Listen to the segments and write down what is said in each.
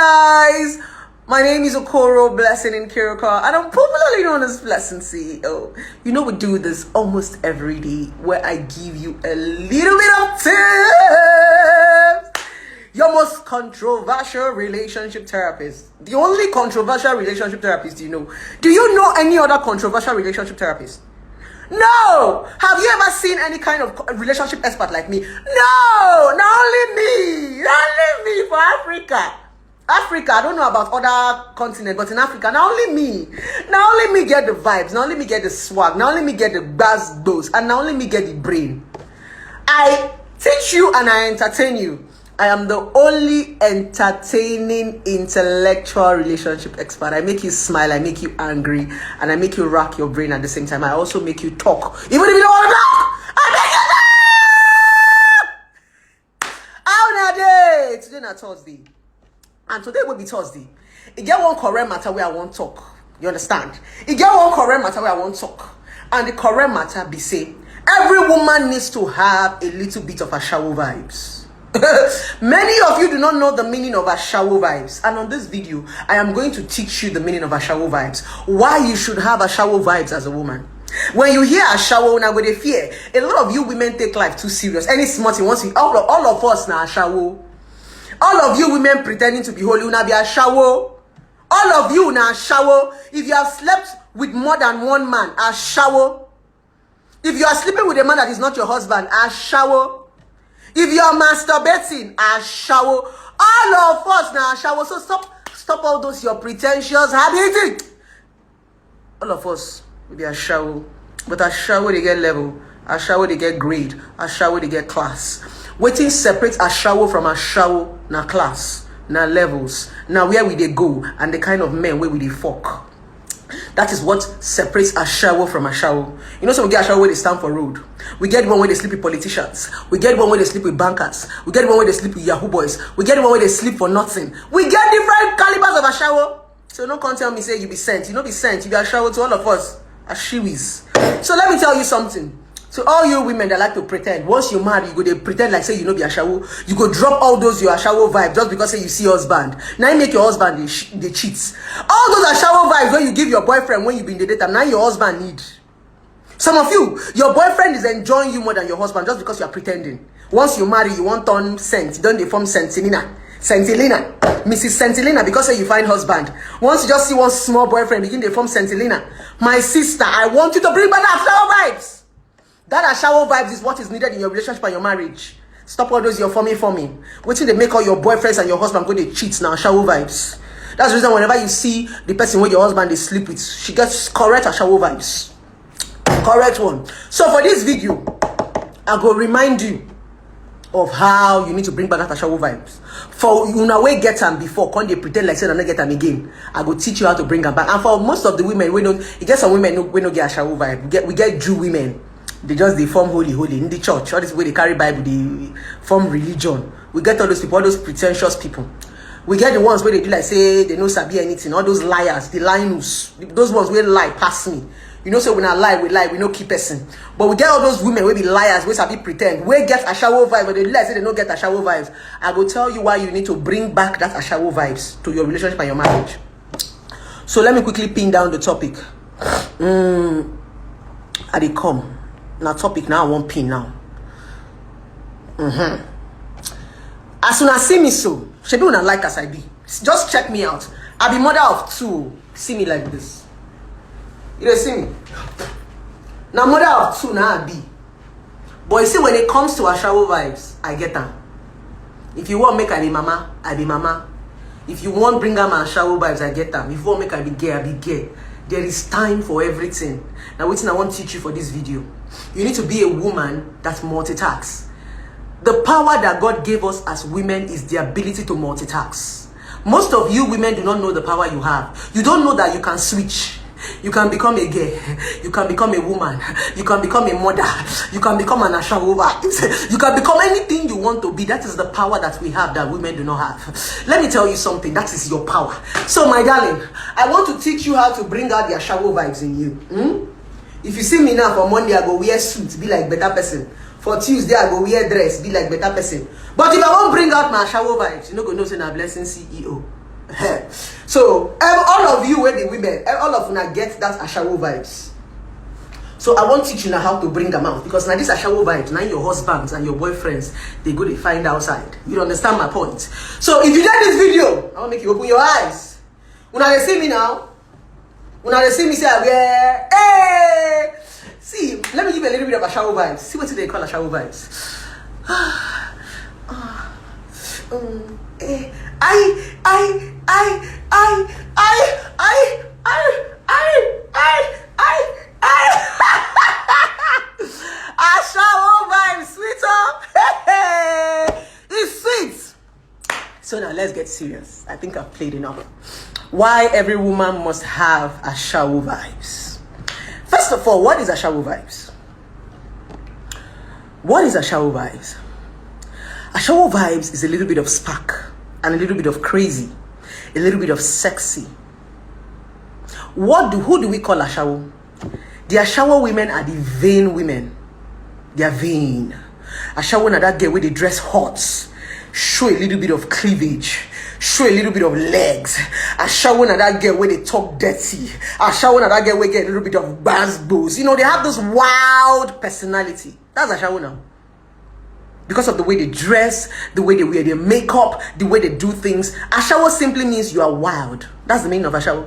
guys, my name is Okoro Blessing in Kiriko, and I'm popularly known as Blessing CEO. You know we do this almost every day, where I give you a little bit of tips. Your most controversial relationship therapist. The only controversial relationship therapist you know. Do you know any other controversial relationship therapist? No! Have you ever seen any kind of relationship expert like me? No! Not only me! Only me for Africa. Africa, I don't know about other continents, but in Africa, not only me get the vibes, not only me get the swag, not only me get the buzz, and not only me get the brain. I teach you and I entertain you. I am the only entertaining intellectual relationship expert. I make you smile, I make you angry, and I make you rack your brain at the same time. I also make you talk. Even if you don't want to talk, I make you talk! How na day? Today na Thursday. And today will be Thursday. It get one correct matter where I want talk. You understand? It get one correct matter where I want talk. And the correct matter be say, every woman needs to have a little bit of a shower vibes. Many of you do not know the meaning of a shower vibes, and on this video I am going to teach you the meaning of a shower vibes, why you should have a shower vibes as a woman. When you hear a shower, now with a fear, a lot of you women take life too serious. Any smart thing once all of us now a shower. All of you women pretending to be holy now be a shower. All of you now shower. If you have slept with more than one man, a shower. If you are sleeping with a man that is not your husband, a shower. If you are masturbating, a shower. All of us now a shower. So stop all those your pretentious habits. All of us will be a shower. But a shower they get level. A shower they get grade. A shower they get class. Waiting separates a shower from a shower na class, na levels, na where we they go, and the kind of men where we they fuck. That is what separates a shower from a shower. You know, so we get a shower where they stand for road. We get one where they sleep with politicians. We get one where they sleep with bankers. We get one where they sleep with Yahoo boys. We get one where they sleep for nothing. We get different calibers of a shower. So don't come tell me say you be sent. You know be sent. You be a shower to all of us as shiwis. So let me tell you something. So all you women that like to pretend, once you marry, you go they pretend like say you know be a shower. You go drop all those your shower vibe just because say you see husband. Now you make your husband they cheats. All those are shower vibes when you give your boyfriend when you be in the date, and now your husband need. Some of you, your boyfriend is enjoying you more than your husband just because you are pretending. Once you marry, you want turn Saint. Don't they form Sentilina? Sentilina. Mrs. Sentilina, because say you find husband. Once you just see one small boyfriend, begin they form Sentilina. My sister, I want you to bring back that shower vibes. That shower vibes is what is needed in your relationship and your marriage. Stop all those you're forming. Wait till they make all your boyfriends and your husband go they cheat now. Shower vibes. That's the reason whenever you see the person where your husband they sleep with, she gets correct shower vibes. Correct one. So for this video, I go remind you of how you need to bring back that shower vibes. For you now we get them before, can't they pretend like say I'm not get them again? I go teach you how to bring them back. And for most of the women, we don't. You get some women we don't get a shower vibe. We get Jew women. They form holy in the church. All this way they carry Bible, they form religion. We get all those people, all those pretentious people. We get the ones where they do like say they know sabi anything. All those liars, the liars, those ones where lie pass me. You know, so when I lie, we no keep person. But we get all those women where be liars, where sabi pretend, where get a shower vibe, but they lie say they don't get a shower vibes. I will tell you why you need to bring back that a shower vibes to your relationship and your marriage. So let me quickly pin down the topic. I they come. Now topic now I want pin now. As soon as see me so, she be una like as I be. Just check me out. I be mother of two. See me like this. You don't see me? Now mother of two now I be. But you see when it comes to a shower vibes, I get them. If you want make I be mama, I be mama. If you want bring them and shower vibes, I get them. If you want make I be gay, I be gay. There is time for everything. Now what I want to teach you for this video. You need to be a woman that multitasks. The power that God gave us as women is the ability to multitask. Most of you women do not know the power you have. You don't know that you can switch. You can become a gay. You can become a woman. You can become a mother. You can become an ashawoba. You can become anything you want to be. That is the power that we have that women do not have. Let me tell you something. That is your power. So my darling, I want to teach you how to bring out the ashawo vibes in you. If you see me now for Monday, I go wear suit, be like better person. For Tuesday, I go wear dress, be like better person. But if I won't bring out my shower vibes, you know, go know say na Blessing CEO. So all of you where the women, all of you get that ashawo vibes. So I want to teach you now how to bring them out, because now this ashawo vibes, now your husbands and your boyfriends, they go to find outside. You understand my point? So if you get this video, I want to make you open your eyes. When they see me now, when they see me say, yeah, hey, see, let me give you a little bit of ashawo vibes. See what they call ashawo vibes. Ashawo vibes, sweeter. It's sweet. So now let's get serious. I think I've played enough. Why every woman must have ashawo vibes. First of all, what is ashawo vibes? What is ashawo vibes? Ashawo vibes is a little bit of spark and a little bit of crazy, a little bit of sexy. Who do we call ashawo? The ashawo women are the vain women. They are vain. Ashawo na that girl where they dress hot, show a little bit of cleavage, show a little bit of legs. Ashawo na that girl where they talk dirty. Ashawo na that girl where get a little bit of bass. You know, they have this wild personality. That's ashawo now. Because of the way they dress, the way they wear their makeup, the way they do things. Ashawo simply means you are wild. That's the meaning of ashawo.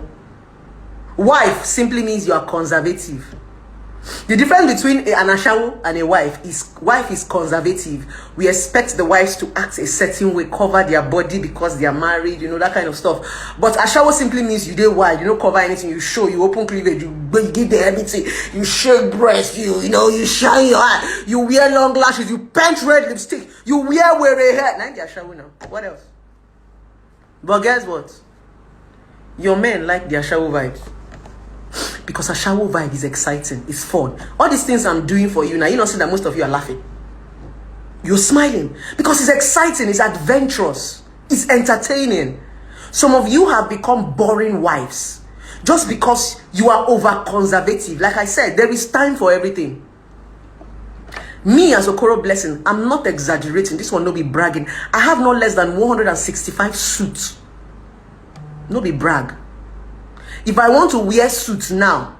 Wife simply means you are conservative. The difference between an ashawo and a wife is conservative. We expect the wives to act a certain way, cover their body because they are married, you know, that kind of stuff. But ashawo simply means you dey wild, you don't cover anything, you show, you open cleavage, you give the everything, you shake breast, you know, you shine your eye, you wear long lashes, you paint red lipstick, you wear a hair. Now the ashawo now. What else? But guess what? Your men like the ashawo vibes. Because ashawo vibe is exciting, it's fun. All these things I'm doing for you now, you know, see that most of you are laughing. You're smiling because it's exciting, it's adventurous, it's entertaining. Some of you have become boring wives just because you are over conservative. Like I said, there is time for everything. Me as Okoro Blessing, I'm not exaggerating. This one no be bragging. I have no less than 165 suits. No be brag. If I want to wear suits now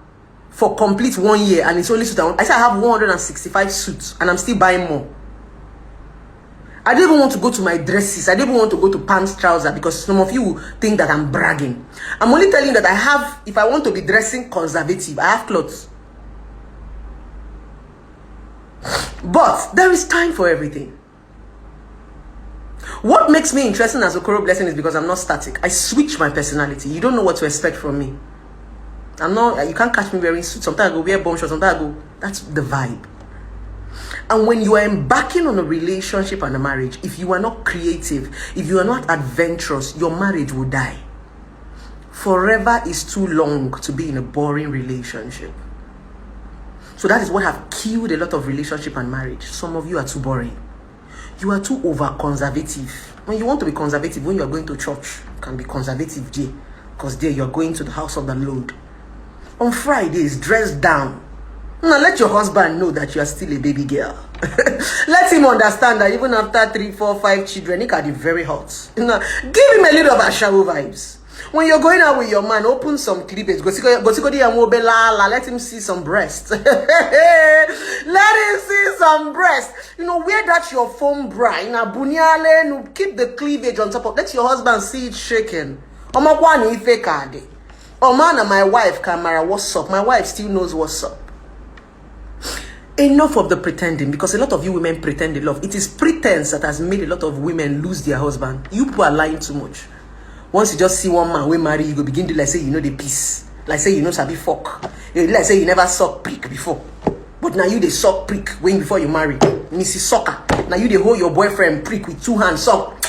for complete 1 year and it's only suit I say I have 165 suits and I'm still buying more. I don't even want to go to my dresses. I don't even want to go to pants, trousers, because some of you think that I'm bragging. I'm only telling you that I have, if I want to be dressing conservative, I have clothes. But there is time for everything. What makes me interesting as Okoro Blessing is because I'm not static. I switch my personality. You don't know what to expect from me. I'm not, you can't catch me wearing suits. Sometimes I go wear bomb shorts, sometimes I go, that's the vibe. And when you are embarking on a relationship and a marriage, if you are not creative, if you are not adventurous, your marriage will die. Forever is too long to be in a boring relationship. So that is what have killed a lot of relationship and marriage. Some of you are too boring. You are too over-conservative. When you want to be conservative, when you are going to church, you can be conservative there. Because there you are going to the house of the Lord. On Fridays, dress down. Now let your husband know that you are still a baby girl. Let him understand that even after 3, 4, 5 children, he can be very hot. Now, give him a little of ashawo vibes. When you're going out with your man, open some cleavage. Let him see some breast. Let him see some breast. You know, wear that your foam bra. Keep the cleavage on top of. Let your husband see it shaking. Oh man, and my wife, Kamara, what's up? My wife still knows what's up. Enough of the pretending, because a lot of you women pretend they love. It is pretense that has made a lot of women lose their husband. You people are lying too much. Once you just see one man we marry, you go begin to like say you know the peace. Like say you know sabi fuck. Like say you never suck prick before. But now you they suck prick when before you marry. Mrs. Sucker. Now you they hold your boyfriend prick with 2 hands, suck.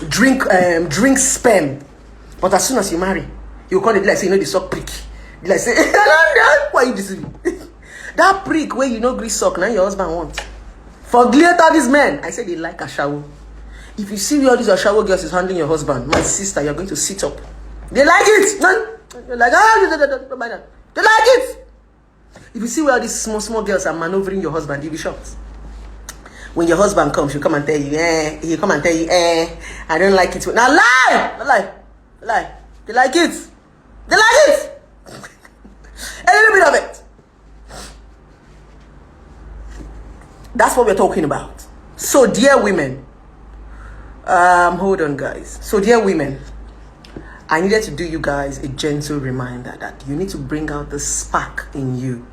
Drink sperm. But as soon as you marry, you call it like say you know the suck prick. Like say why you deceiving? That prick where you know grease suck, now your husband wants. For later these men, I say they like ashawo. If you see where all these ashawo girls is handling your husband, my sister, you're going to sit up. They like it. You're like, don't mind that. They like it. If you see where all these small girls are maneuvering your husband, you'll be shocked. When your husband comes, he'll come and tell you, I don't like it. Now lie! Like, they like it. They like it. A little bit of it. That's what we're talking about. So, dear women, hold on, guys. So, dear women, I needed to do you guys a gentle reminder that you need to bring out the spark in you.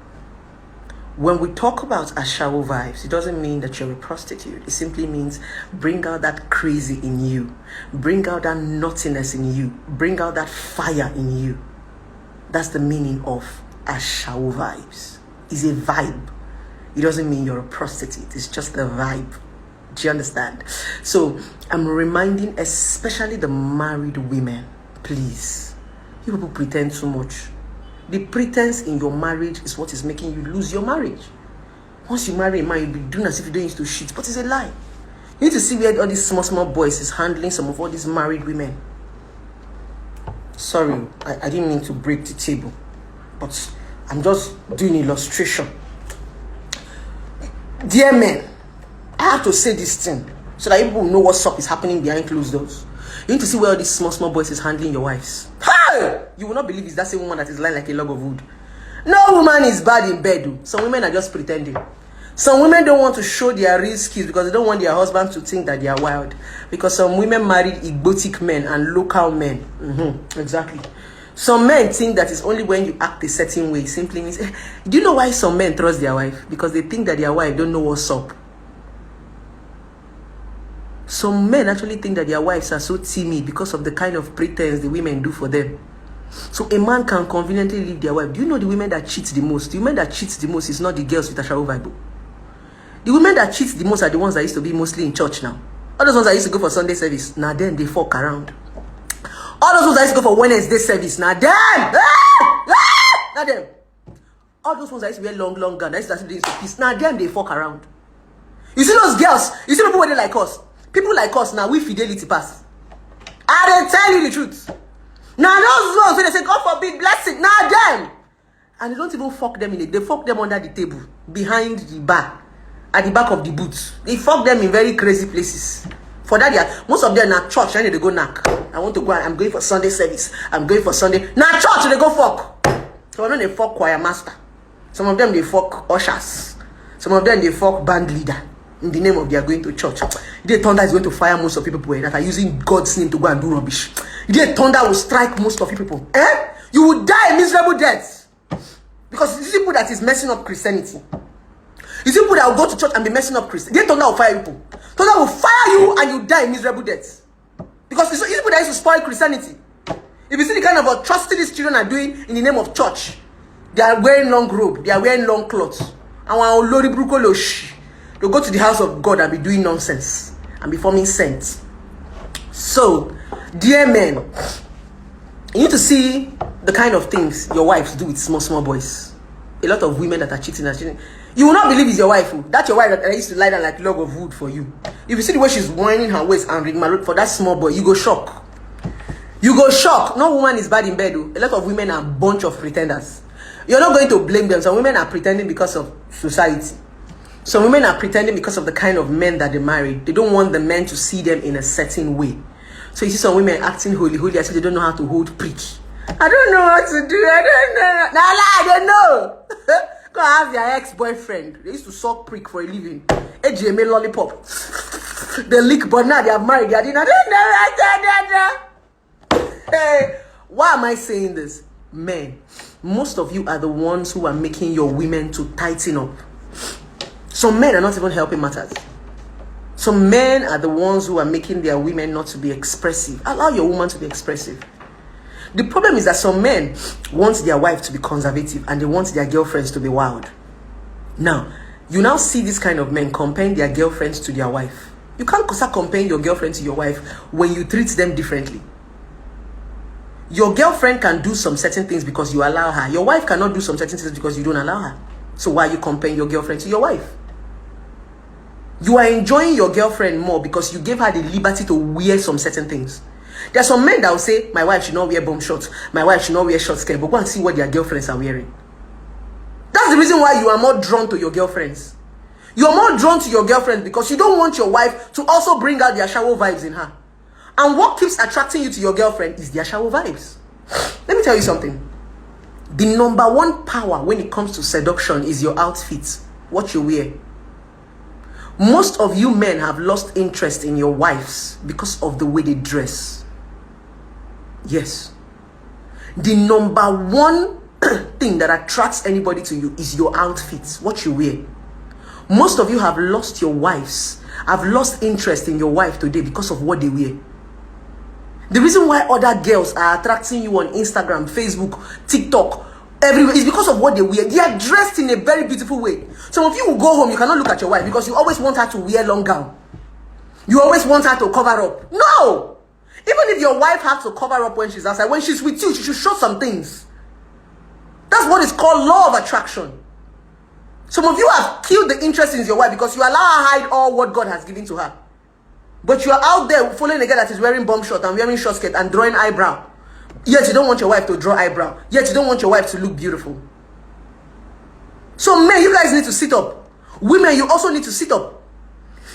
When we talk about ashawo vibes, it doesn't mean that you're a prostitute. It simply means bring out that crazy in you. Bring out that nuttiness in you. Bring out that fire in you. That's the meaning of ashawo vibes. It's a vibe. It doesn't mean you're a prostitute. It's just a vibe. Do you understand? So I'm reminding especially the married women, please. You people pretend too much. The pretense in your marriage is what is making you lose your marriage. Once you marry a man, you'll be doing as if you're doing to shit, but it's a lie. You need to see where all these small boys is handling some of all these married women. Sorry, I didn't mean to break the table, but I'm just doing illustration. Dear men, I have to say this thing so that people know what's up is happening behind closed doors. You need to see where all these small boys is handling your wives. Hey! You will not believe it's that same woman that is lying like a log of wood. No woman is bad in bed. Some women are just pretending. Some women don't want to show their real skills because they don't want their husband to think that they are wild. Because some women married exotic men and local men. Exactly. Some men think that it's only when you act a certain way. Simply means, do you know why some men trust their wife? Because they think that their wife don't know what's up. Some men actually think that their wives are so timid because of the kind of pretense the women do for them. So a man can conveniently leave their wife. Do you know the women that cheat the most? The women that cheat the most is not the girls with ashawo vibe. The women that cheat the most are the ones that used to be mostly in church now. All those ones that used to go for Sunday service, now then they fuck around. All those ones that used to go for Wednesday service, now them. Now them. All those ones that used to wear long gown, that used to do peace, now them they fuck around. You see those girls? You see people where they like us? People like us now, we fidelity pass. I don't tell you the truth. Now those ones when they say God forbid blessing, now them. And they don't even fuck them in it. They fuck them under the table, behind the bar, at the back of the booth. They fuck them in very crazy places. For that, most of them are church, and they go knock. I want to go, I'm going for Sunday service. I'm going for Sunday. Now church, they go fuck. Some of them, they fuck choir master. Some of them, they fuck ushers. Some of them, they fuck band leader. In the name of they are going to church. The thunder is going to fire most of the people that are using God's name to go and do rubbish. The thunder will strike most of you people. You will die a miserable death. Because these people that is messing up Christianity. These people that will go to church and be messing up Christianity. The thunder will fire people. Thunder will fire you and you die a miserable death. Because it's people that used to spoil Christianity. If you see the kind of atrocity these children are doing in the name of church, they are wearing long robe, they are wearing long clothes. And they'll go to the house of God and be doing nonsense and be forming saints. So, dear men, you need to see the kind of things your wives do with small boys. A lot of women that are cheating. You will not believe it's your wife. That's your wife that used to lie down like a log of wood for you. If you see the way she's winding her waist and ring for that small boy, you go shock. You go shock. No woman is bad in bed. A lot of women are a bunch of pretenders. You're not going to blame them. Some women are pretending because of society. Some women are pretending because of the kind of men that they marry. They don't want the men to see them in a certain way. So you see some women acting holy as if they don't know how to hold prick. I don't know what to do. I don't know. Nah, I don't know. Go have your ex-boyfriend. They used to suck prick for a living. AGMA lollipop. They lick, but now they are married. They are doing, I don't know. Hey, why am I saying this? Men, most of you are the ones who are making your women to tighten up. Some men are not even helping matters. Some men are the ones who are making their women not to be expressive. Allow your woman to be expressive. The problem is that some men want their wife to be conservative and they want their girlfriends to be wild. Now, you now see this kind of men comparing their girlfriends to their wife. You can't start comparing your girlfriend to your wife when you treat them differently. Your girlfriend can do some certain things because you allow her. Your wife cannot do some certain things because you don't allow her. So why are you comparing your girlfriend to your wife? You are enjoying your girlfriend more because you gave her the liberty to wear some certain things. There are some men that will say, my wife should not wear bomb shorts. My wife should not wear short skirt. But go and see what their girlfriends are wearing. That's the reason why you are more drawn to your girlfriends. You are more drawn to your girlfriends because you don't want your wife to also bring out the ashawo vibes in her. And what keeps attracting you to your girlfriend is their shower vibes. Let me tell you something. The number one power when it comes to seduction is your outfit, what you wear. Most of you men have lost interest in your wives because of the way they dress. Yes. The number one thing that attracts anybody to you is your outfit, what you wear. Most of you have lost your wives, have lost interest in your wife today because of what they wear. The reason why other girls are attracting you on Instagram, Facebook, TikTok, everywhere is because of what they wear. They are dressed in a very beautiful way. Some of you will go home, you cannot look at your wife because you always want her to wear long gown. You always want her to cover up. No! Even if your wife has to cover up when she's outside, when she's with you, she should show some things. That's what is called law of attraction. Some of you have killed the interest in your wife because you allow her hide all what God has given to her. But you are out there following a guy that is wearing bomb short and wearing short skirt and drawing eyebrow. Yet you don't want your wife to draw eyebrow. Yet you don't want your wife to look beautiful. So men, you guys need to sit up. Women, you also need to sit up.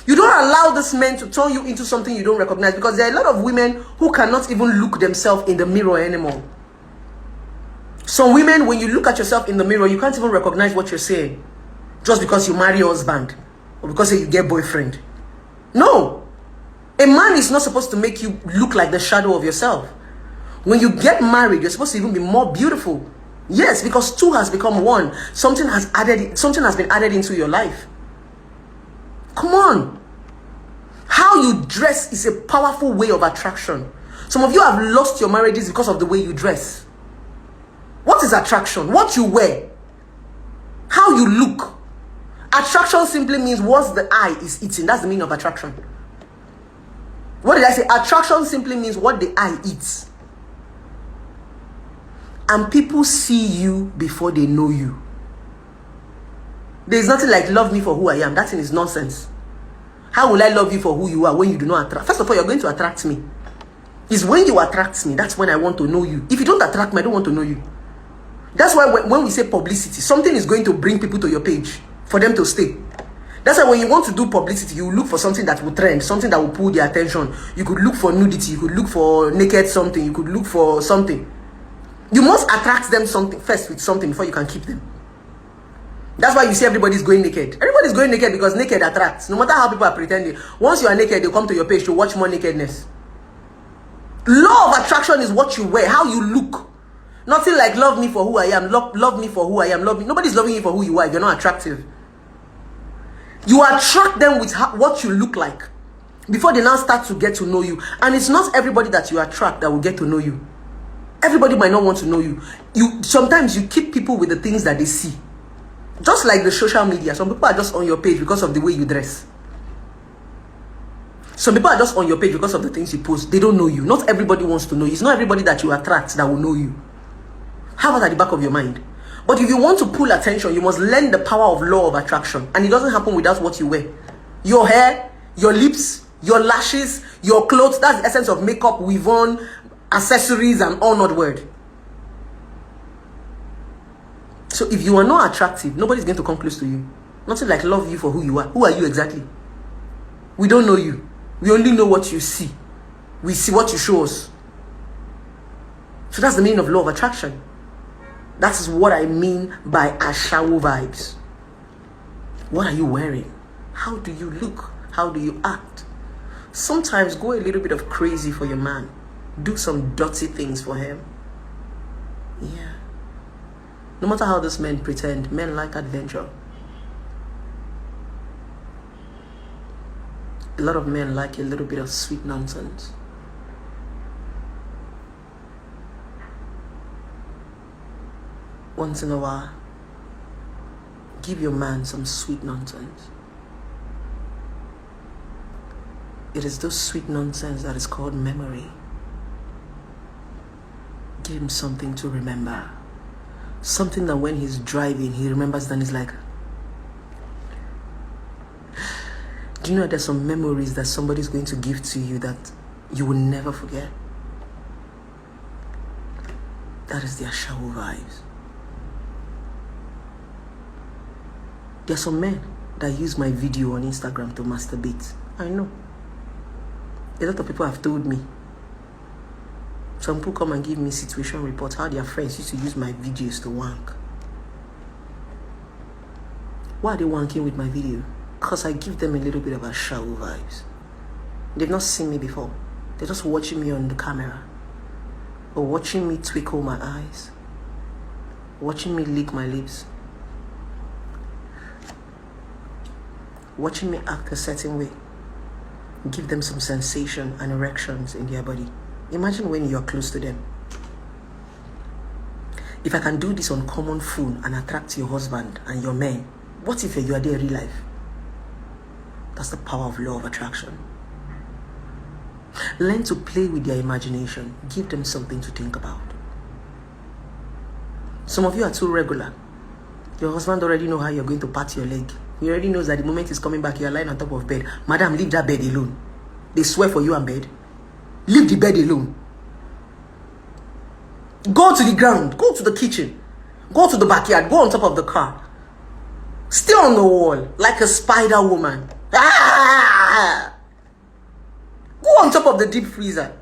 You don't allow this men to turn you into something you don't recognize, because there are a lot of women who cannot even look themselves in the mirror anymore. Some women, when you look at yourself in the mirror, you can't even recognize what you're saying just because you marry your husband or because you get boyfriend. No. A man is not supposed to make you look like the shadow of yourself. When you get married, you're supposed to even be more beautiful. Yes, because two has become one. Something has been added into your life. Come on. How you dress is a powerful way of attraction. Some of you have lost your marriages because of the way you dress. What is attraction? What you wear. How you look. Attraction simply means what the eye is eating. That's the meaning of attraction. What did I say? Attraction simply means what the eye eats. And people see you before they know you. There's nothing like love me for who I am. That thing is nonsense. How will I love you for who you are when you do not attract? First of all, you're going to attract me. It's when you attract me, that's when I want to know you. If you don't attract me, I don't want to know you. That's why when we say publicity, something is going to bring people to your page for them to stay. That's why when you want to do publicity, you look for something that will trend, something that will pull their attention. You could look for nudity, you could look for naked something, you could look for something. You must attract them something first with something before you can keep them. That's why you see everybody's going naked. Everybody's going naked because naked attracts. No matter how people are pretending. Once you are naked, they come to your page to watch more nakedness. Law of attraction is what you wear, how you look. Nothing like love me for who I am, love me for who I am, love me. Nobody's loving you for who you are if you're not attractive. You attract them with what you look like before they now start to get to know you. And it's not everybody that you attract that will get to know you. Everybody might not want to know you. Sometimes you keep people with the things that they see. Just like the social media. Some people are just on your page because of the way you dress. Some people are just on your page because of the things you post. They don't know you. Not everybody wants to know you. It's not everybody that you attract that will know you. Have it at the back of your mind. But if you want to pull attention, you must learn the power of law of attraction. And it doesn't happen without what you wear. Your hair, your lips, your lashes, your clothes. That's the essence of makeup, weave on, accessories, and all not word. So if you are not attractive, nobody's going to come close to you. Nothing like love you for who you are. Who are you exactly? We don't know you. We only know what you see. We see what you show us. So that's the meaning of law of attraction. That is what I mean by Ashawo vibes. What are you wearing? How do you look? How do you act? Sometimes go a little bit of crazy for your man. Do some dirty things for him. Yeah. No matter how these men pretend, men like adventure. A lot of men like a little bit of sweet nonsense. Once in a while, give your man some sweet nonsense. It is those sweet nonsense that is called memory. Give him something to remember. Something that when he's driving, he remembers, then he's like, do you know there's some memories that somebody's going to give to you that you will never forget? That is the Ashawo vibes. There are some men that use my video on Instagram to masturbate. I know. A lot of people have told me. Some people come and give me situation reports how their friends used to use my videos to wank. Why are they wanking with my video? Because I give them a little bit of a shower vibes. They've not seen me before. They're just watching me on the camera. Or watching me twinkle my eyes. Watching me lick my lips. Watching me act a certain way. Give them some sensation and erections in their body. Imagine when you're close to them. If I can do this on common phone and attract your husband and your men, what if you are there in real life? That's the power of law of attraction. Learn to play with their imagination. Give them something to think about. Some of you are too regular. Your husband already knows how you're going to pat your leg. He already knows that the moment he's coming back, you're lying on top of bed. Madam, leave that bed alone. They swear for you and bed. Leave the bed alone. Go to the ground. Go to the kitchen. Go to the backyard. Go on top of the car. Stay on the wall like a spider woman. Ah! Go on top of the deep freezer.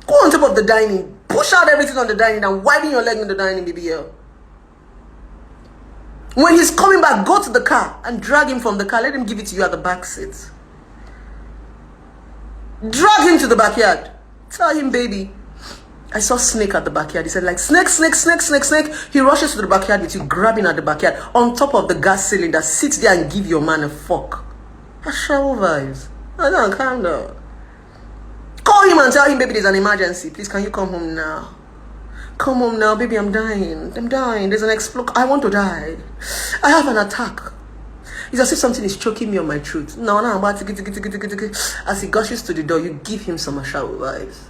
Go on top of the dining. Push out everything on the dining and widen your leg in the dining, BBL. When he's coming back, go to the car and drag him from the car. Let him give it to you at the back seat. Drag him to the backyard. Tell him, baby, I saw Snake at the backyard. He said, like, snake, snake, snake, snake, snake. He rushes to the backyard with you, grabbing at the backyard, on top of the gas cylinder. Sit there and give your man a fuck. A shower vibes. Oh, no, calm down. Call him and tell him, baby, there's an emergency. Please, can you come home now? Come home now, baby, I'm dying. I'm dying. There's an explosion. I want to die. I have an attack. It's as if something is choking me on my throat. No, I'm about to. As he gushes to the door, you give him some shower vibes.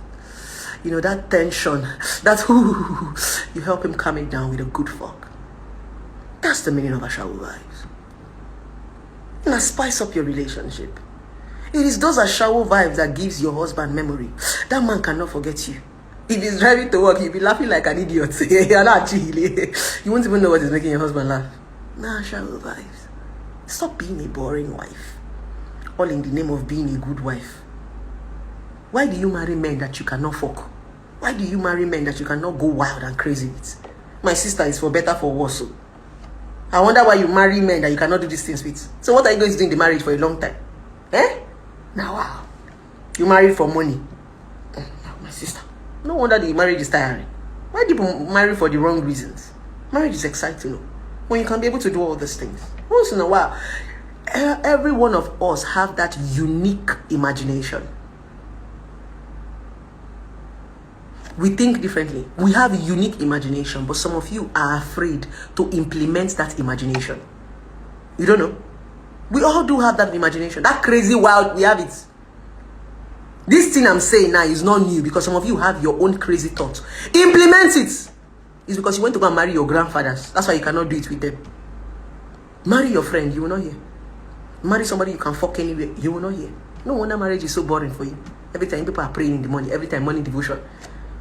You know, that tension, that you help him calm it down with a good fuck. That's the meaning of a shower vibes. Now spice up your relationship. It is those shower vibes that gives your husband memory. That man cannot forget you. If he's driving to work, he'll be laughing like an idiot. You're not chilly. You won't even know what is making your husband laugh. Nah, shower vibes. Stop being a boring wife. All in the name of being a good wife. Why do you marry men that you cannot fuck? Why do you marry men that you cannot go wild and crazy with? My sister is for better, for worse. So I wonder why you marry men that you cannot do these things with. So what are you going to do in the marriage for a long time? Eh? Now, wow. You married for money. My sister. No wonder the marriage is tiring. Why do people marry for the wrong reasons? Marriage is exciting, when you can be able to do all these things. Once in a while, every one of us have that unique imagination. We think differently. We have a unique imagination, but some of you are afraid to implement that imagination. You don't know? We all do have that imagination. That crazy wild, we have it. This thing I'm saying now is not new because some of you have your own crazy thoughts. Implement it. It's because you went to go and marry your grandfathers. That's why you cannot do it with them. Marry your friend, you will not hear. Marry somebody you can fuck anywhere, you will not hear. No wonder marriage is so boring for you. Every time people are praying in the morning, every time morning devotion.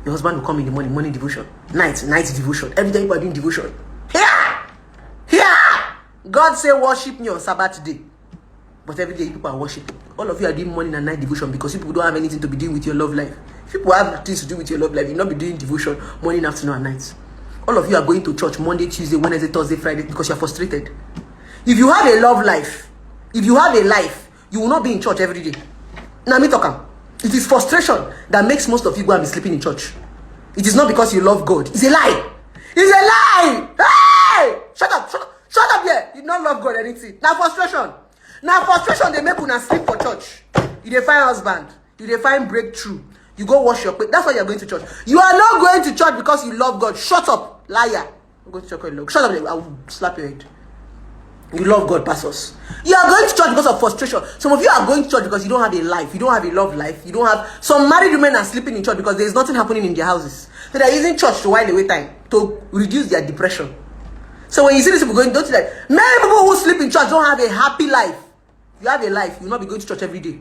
Your husband will come in the morning, morning devotion. Night devotion. Every time people are doing devotion. Here! God say worship me on Sabbath day. But every day people are worshiping. All of you are doing morning and night devotion because people don't have anything to be doing with your love life. If people have things to do with your love life, you'll not be doing devotion morning, afternoon, and night. All of you are going to church Monday, Tuesday, Wednesday, Thursday, Friday because you're frustrated. If you have a love life, if you have a life, you will not be in church every day. Now me talking. It is frustration that makes most of you go and be sleeping in church. It is not because you love God. It's a lie. It's a lie. Hey! Shut up here. You don't love God or anything. Now frustration. They make una sleep for church. You dey find husband. You dey find breakthrough. You go wash your plate. That's why you're going to church. You are not going to church because you love God. Shut up, liar. I'm going to church. Shut up. I will slap your head. You love God, pastors. You are going to church because of frustration. Some of you are going to church because you don't have a life. You don't have a love life. You don't have... Some married women are sleeping in church because there is nothing happening in their houses. So they are using church to while away time to reduce their depression. So when you see these people going, don't you like... Many people who sleep in church don't have a happy life. If you have a life, you will not be going to church every day.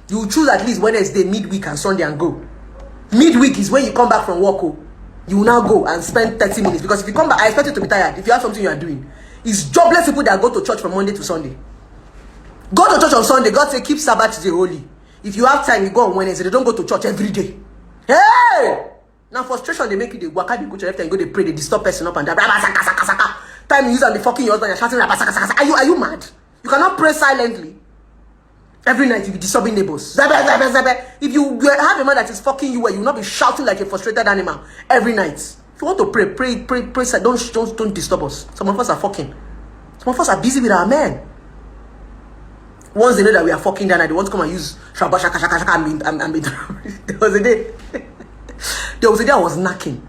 You will choose at least Wednesday, midweek, and Sunday and go. Midweek is when you come back from work. You will now go and spend 30 minutes. Because if you come back, I expect you to be tired. If you have something you are doing. It's jobless people that go to church from Monday to Sunday. Go to church on Sunday. God say keep Sabbath day holy. If you have time, you go on Wednesday. They don't go to church every day. Hey! Now frustration, they make you, they work out, they go to left and go, they pray, they disturb person up and down. Time you use and be fucking your husband, you're shouting, are you mad? You cannot pray silently. Every night you be disturbing neighbors. If you have a man that is fucking you, you will not be shouting like a frustrated animal every night. If you want to pray. Don't disturb us. Some of us are fucking. Some of us are busy with our men. Once they know that we are fucking down, they want to come and use shaka shaka shaka shaka. There was a day I was knocking,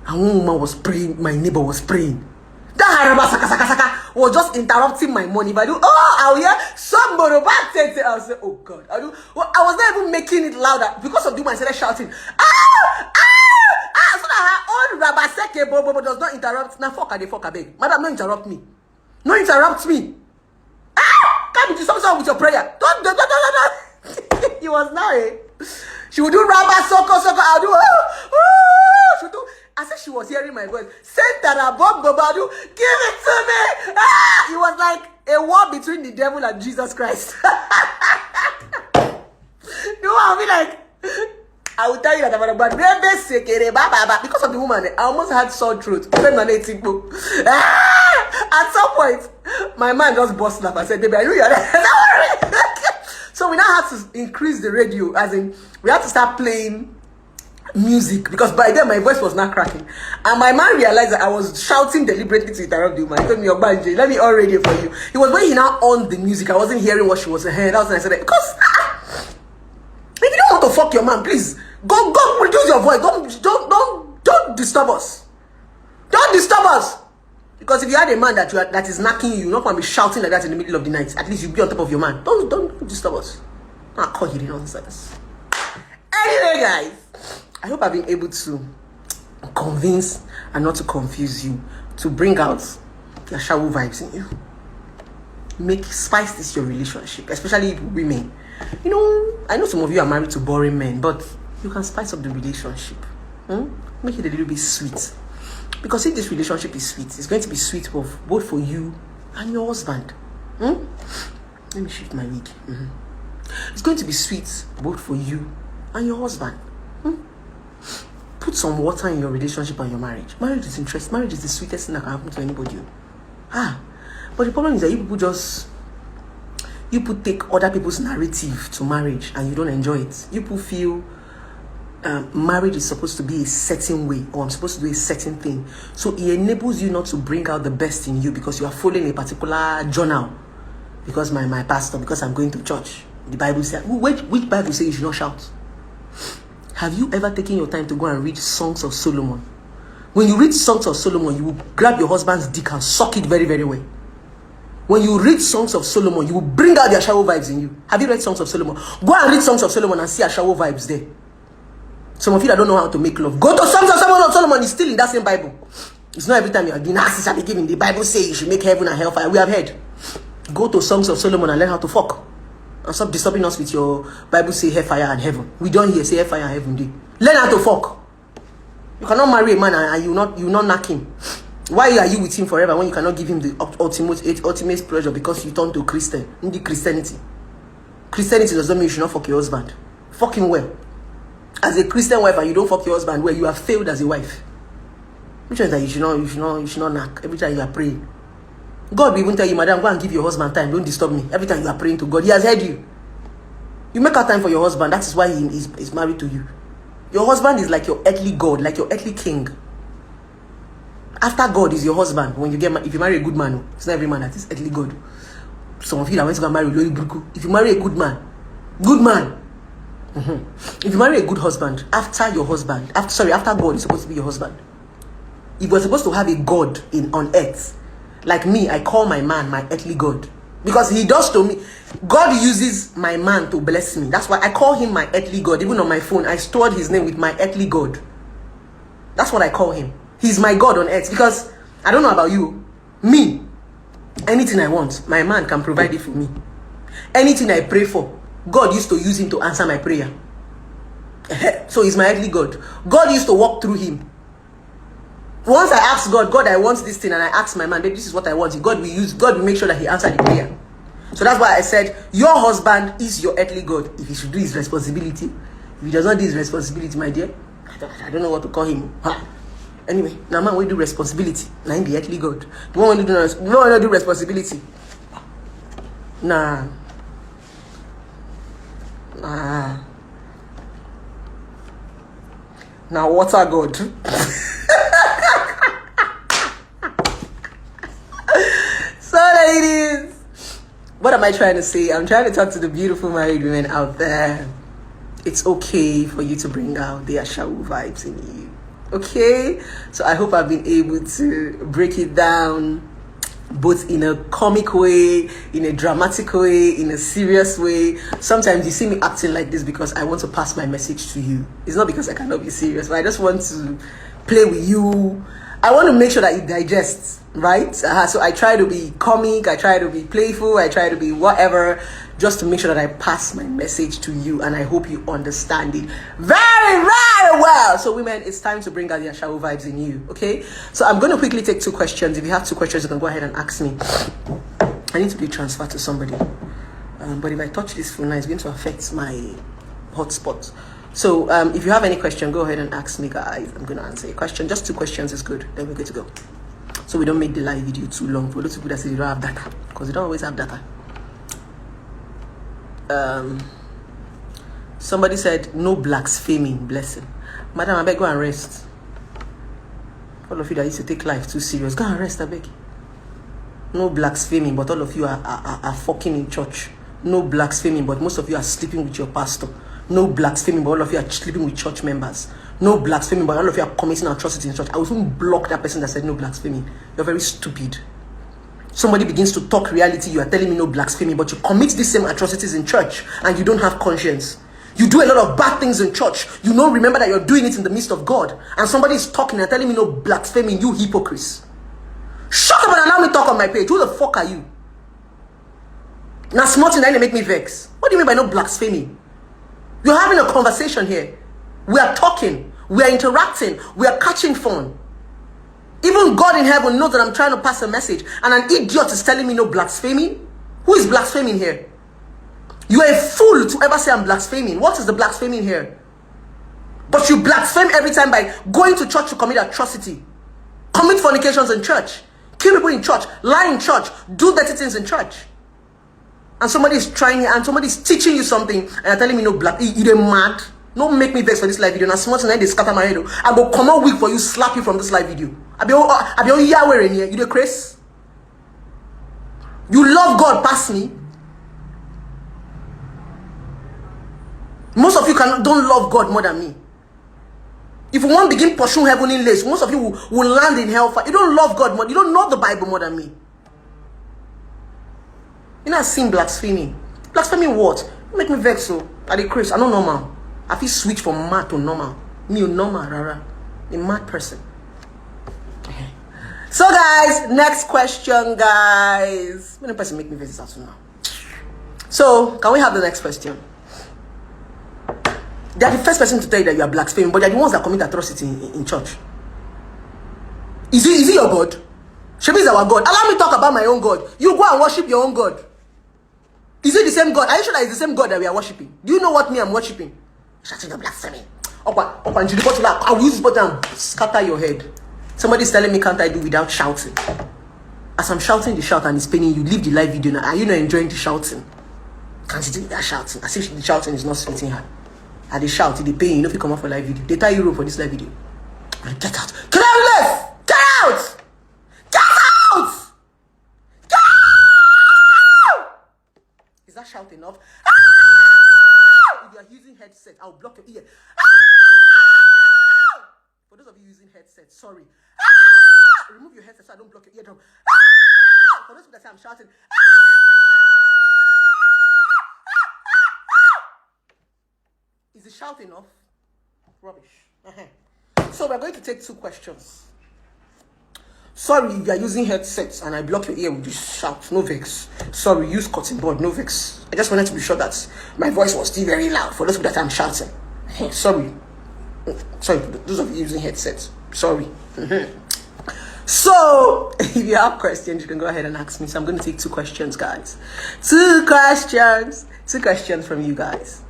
and one woman was praying. My neighbor was praying. That haraba saka saka saka was just interrupting my money. If I do, I'll hear somebody back take it. I'll say, oh God. I was not even making it louder because of the woman started shouting. So that her own rabaseke bobo does not interrupt. Now fuck a beg. Madam, don't interrupt me. No interrupt me. Can't you do something with your prayer? Don't. He was now. She would do rabba soko. I'll do. She would do. I said she was hearing my voice. Sentara Bob Babadu, give it to me. It was like a war between the devil and Jesus Christ. No, I'll be like, I will tell you that I'm about because of the woman. I almost had sore throat. At some point, my man just busted up. I said, baby, I know you're there. So we now had to increase the radio, as in we had to start playing music, because by then my voice was not cracking, and my man realized that I was shouting deliberately to interrupt the woman. He told me, Ogbanje, let me on radio for you. It was when he now on the music, I wasn't hearing what she was saying. That was when I said, because if you don't want to fuck your man, please go reduce your voice. Don't disturb us. Don't disturb us. Because if you had a man that is knocking you, you're not going to be shouting like that in the middle of the night. At least you be on top of your man. Don't disturb us. I'll call you the nonsense. Anyway, guys, I hope I've been able to convince and not to confuse you, to bring out the Ashawo vibes in you. Spice this your relationship, especially women. You know, I know some of you are married to boring men, but you can spice up the relationship. Make it a little bit sweet. Because if this relationship is sweet, it's going to be sweet both for you and your husband. Let me shift my wig. It's going to be sweet both for you and your husband. Put some water in your relationship and your marriage. Marriage is interest. Marriage is the sweetest thing that can happen to anybody. But the problem is that you people take other people's narrative to marriage and you don't enjoy it. You people feel marriage is supposed to be a certain way, or I'm supposed to do a certain thing. So it enables you not to bring out the best in you because you are following a particular journal. Because my pastor, because I'm going to church. The Bible says, which Bible says you should not shout? Have you ever taken your time to go and read Songs of Solomon? When you read Songs of Solomon, you will grab your husband's dick and suck it very, very well. When you read Songs of Solomon, you will bring out the Ashawo vibes in you. Have you read Songs of Solomon? Go and read Songs of Solomon and see Ashawo vibes there. Some of you that don't know how to make love, go to Songs of Solomon. It's still in that same Bible. It's not every time you are doing narcissist shall be given. The Bible says you should make heaven and hellfire. We have heard. Go to Songs of Solomon and learn how to fuck. And stop disturbing us with your Bible say hellfire and heaven. We don't hear say hellfire and heaven day. Learn how to fuck. You cannot marry a man and you not knock him. Why are you with him forever when you cannot give him the ultimate pleasure because you turn to Christian? In the Christianity does not mean you should not fuck your husband. Fuck him well. As a Christian wife and you don't fuck your husband well, you have failed as a wife. Which means that you should not knock every time you are praying. God will even tell you, madam, go and give your husband time. Don't disturb me. Every time you are praying to God, he has heard you. You make out time for your husband. That is why he is married to you. Your husband is like your earthly God, like your earthly king. After God is your husband. When you get if you marry a good man, it's not every man that is earthly God. Some of you that went to go marry Lori Bruku. If you marry a good man. If you marry a good husband, after God is supposed to be your husband. If we're supposed to have a God on earth, like me, I call my man my earthly God. Because he does to me. God uses my man to bless me. That's why I call him my earthly God. Even on my phone, I stored his name with my earthly God. That's what I call him. He's my God on earth. Because, I don't know about you, me, anything I want, my man can provide it for me. Anything I pray for, God used to use him to answer my prayer. So he's my earthly God. God used to walk through him. Once I ask God, I want this thing, and I ask my man, baby, this is what I want. God will make sure that he answered the prayer. So that's why I said your husband is your earthly God. If he should do his responsibility, if he does not do his responsibility, my dear, I don't know what to call him. Huh? Anyway, now man, we do responsibility. Now him be earthly God. You want to do responsibility? Nah. Now water God. So ladies, what am I trying to say? I'm trying to talk to the beautiful married women out there. It's okay for you to bring out the Ashawo vibes in you. Okay? So I hope I've been able to break it down both in a comic way, in a dramatic way, in a serious way. Sometimes you see me acting like this because I want to pass my message to you. It's not because I cannot be serious, but I just want to play with you. I want to make sure that it digests, right? So I try to be comic, I try to be playful, I try to be whatever, just to make sure that I pass my message to you, and I hope you understand it very, very well. So women, it's time to bring out the Ashawo vibes in you, okay? So I'm going to quickly take 2 questions. If you have 2 questions, you can go ahead and ask me. I need to be transferred to somebody. But if I touch this phone line, it's going to affect my hotspot. So if you have any question, go ahead and ask me, guys. I'm going to answer your question. Just 2 questions is good. Then we're good to go. So we don't make the live video too long for those people that say they don't have data, because they don't always have data. Somebody said no blaspheming. Blessing. Madam, I beg, go and rest. All of you that used to take life too serious, go and rest, I beg. No blaspheming, but all of you are fucking in church. No blaspheming, but most of you are sleeping with your pastor. No blaspheming, but all of you are sleeping with church members. No blaspheming, but all of you are committing atrocities in church. I will soon block that person that said no blaspheming. You're very stupid. Somebody begins to talk reality, you are telling me no blaspheming, but you commit these same atrocities in church and you don't have conscience. You do a lot of bad things in church. You don't remember that you're doing it in the midst of God. And somebody is talking and telling me no blaspheming, you hypocrites. Shut up and allow me talk on my page. Who the fuck are you? Now smarting that make me vex. What do you mean by no blaspheming? You're having a conversation here. We are talking. We are interacting. We are catching fun. Even God in heaven knows that I'm trying to pass a message, and an idiot is telling me no blaspheming. Who is blaspheming here? You are a fool to ever say I'm blaspheming. What is the blaspheming here? But you blaspheme every time by going to church to commit atrocity, commit fornications in church, kill people in church, lie in church, do dirty things in church. And somebody is trying, and somebody is teaching you something, and you're telling me no black. You're mad. Don't make me vex for this live video. Now smart tonight they scatter my head. I go come out weak for you, slap you from this live video. I be all Yahweh in here. You the craze? You love God past me. Most of you don't love God more than me. If you want to begin pursuing heavenly lace, most of you will land in hellfire. You don't love God more. You don't know the Bible more than me. You not seen blaspheming. Blaspheming what? You make me vex so. I the craze. I don't normal. I feel switch from mad to normal. Me normal, rara. A mad person. So guys, next question, guys. Many person make me vex out now. So can we have the next question? They are the first person to tell you that you are blaspheming, but they are the ones that commit atrocity in church. Is it your God? Shebi is our God. Allow me to talk about my own God. You go and worship your own God. Is it the same God? Are you sure that it's the same God that we are worshiping? Do you know what me I'm worshiping? Shouting your blasphemy. I will use this button and scatter your head. Somebody's telling me can't I do without shouting? As I'm shouting the shout and it's paining you, leave the live video now. Are you not enjoying the shouting? Can't you do without shouting? As if the shouting is not sweating her. And they shout, they pay you know if you come out for live video. They tie you rope for this live video. Get out! Get out! Left! Get out! Get out! Get out! Is that shout enough? If you are using headset, I'll block your ear. For those of you using headset, sorry. Remove your headset so I don't block your eardrum. For those people that say I'm shouting. Is the shout enough? Rubbish. So we're going to take 2 questions. Sorry if you are using headsets and I block your ear with this shout. No vex. Sorry, use cotton board. No vex. I just wanted to be sure that my voice was still very loud for those people that I'm shouting. Sorry. Sorry, those of you using headsets. Sorry. So, if you have questions, you can go ahead and ask me. So I'm going to take 2 questions, guys. 2 questions. 2 questions from you guys.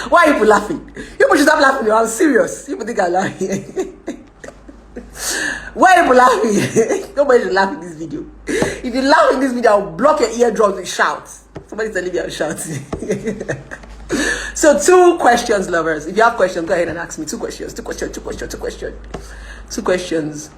Why are people laughing? People should stop laughing. I'm serious. People think I'm laughing. Why are people laughing? Nobody should laugh in this video. If you laugh in this video, I'll block your eardrums with shouts. Somebody's telling me I'm shouting. So 2 questions, lovers. If you have questions, go ahead and ask me. 2 questions. 2 questions. 2 questions. 2 questions. 2 questions.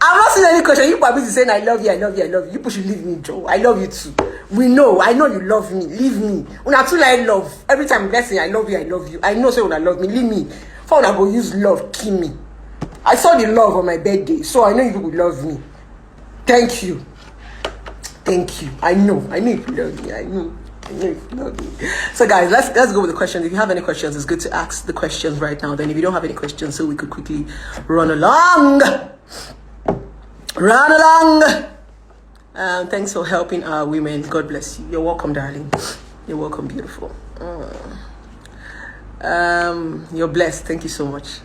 I'm not seeing any question. You probably saying I love you, I love you, I love you. You people should leave me, Joe. I love you too. We know. I know you love me. Leave me. When I too like love, every time I'm blessing, I love you, I love you. I know say when I love me, leave me. For when I go use love, kill me. I saw the love on my birthday, so I know you people love me. Thank you. Thank you. I know you love me. I know you love me. So guys, let's go with the questions. If you have any questions, it's good to ask the questions right now. Then if you don't have any questions, so we could quickly run along. Run along. Thanks for helping our women. God bless you. You're welcome, darling. You're welcome, beautiful. You're blessed. Thank you so much.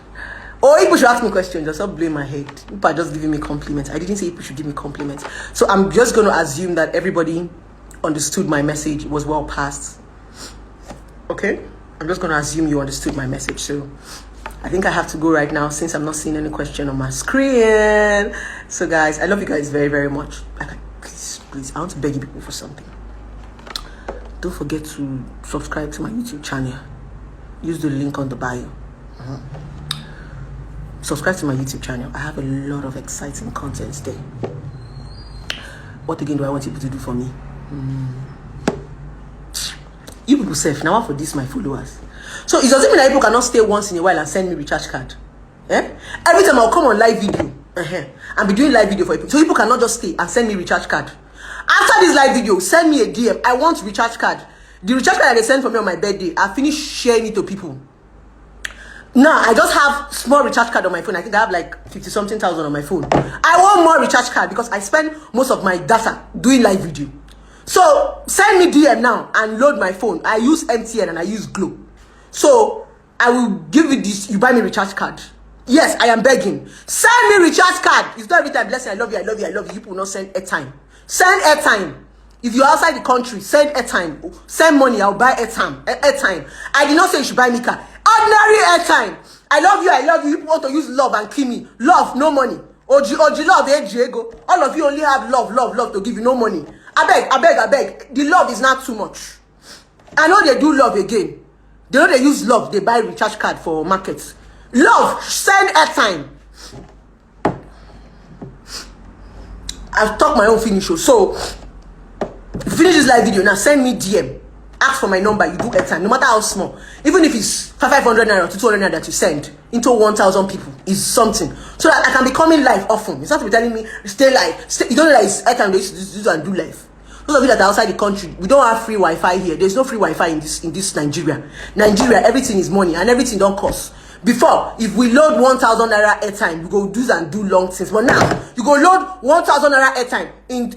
Oh, people should ask me questions. Just stop blowing my head. People are just giving me compliments. I didn't say people should give me compliments. So I'm just going to assume that everybody understood my message. It was well passed. Okay? I'm just going to assume you understood my message. So I think I have to go right now since I'm not seeing any question on my screen. So guys, I love you guys very, very much. Please, I want to beg you people for something. Don't forget to subscribe to my YouTube channel. Use the link on the bio. Subscribe to my YouTube channel. I have a lot of exciting content there. What again do I want people to do for me? You people safe now for this my followers. So it doesn't mean that people cannot stay once in a while and send me recharge card. Every time I'll come on live video and be doing live video for people. So people cannot just stay and send me recharge card. After this live video, send me a DM. I want recharge card. The recharge card that they sent for me on my birthday, I finished sharing it to people. Now I just have small recharge card on my phone. I think I have like 50-something thousand on my phone. I want more recharge card because I spend most of my data doing live video. So send me DM now and load my phone. I use MTN and I use Glo. So I will give you this. You buy me recharge card. Yes, I am begging. Send me recharge card. It's not every time blessing. I love you. I love you. I love you. You will not send airtime. Send airtime. If you're outside the country, send airtime. Send money. I'll buy airtime. Airtime. I did not say you should buy me car. Ordinary airtime. I love you. I love you. You want to use love and kill me. Love, no money. Oji love, Diego. All of you only have love to give you, no money. I beg. The love is not too much. I know they do love again. They know they use love. They buy recharge card for markets. Love, send airtime. I've talked my own finish show. So, finish this live video now. Send me DM. Ask for my number. You do airtime, no matter how small. Even if it's 500 naira to 200 naira that you send into 1,000 people, is something. So that I can be coming live often. It's not to be telling me stay live. You don't know that it's airtime. They used to do and do live. Those of you that are outside the country, we don't have free Wi-Fi here. There's no free Wi-Fi in this Nigeria. Nigeria, everything is money and everything don't cost. Before, if we load 1,000 naira airtime, you go do and do long things. But now, you go load 1,000 naira airtime in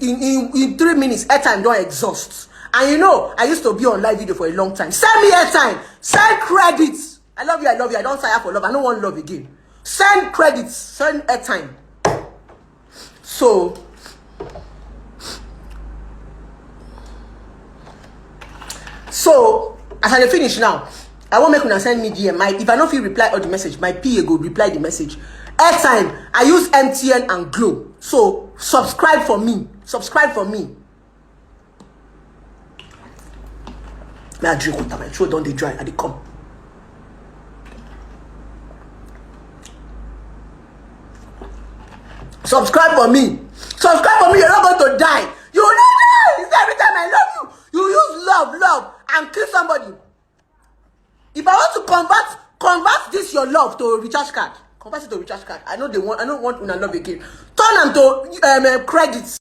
3 minutes. Airtime don't exhaust. And you know, I used to be on live video for a long time. Send me airtime. Send credits. I love you. I love you. I don't sign up for love. I don't want love again. Send credits. Send airtime. So as I finish now, I won't make una send me DM. If I don't feel reply all the message, my PA go reply the message. Airtime, I use MTN and Glo. So subscribe for me. Subscribe for me. May I drink water? My throat don't they dry. I they come. Subscribe for me. Subscribe for me. You're not going to die. You will not die. It's every time I love you. You use love and kill somebody. If I want to convert this your love to a recharge card. Convert it to a recharge card. I don't want una love again. Turn them to credits.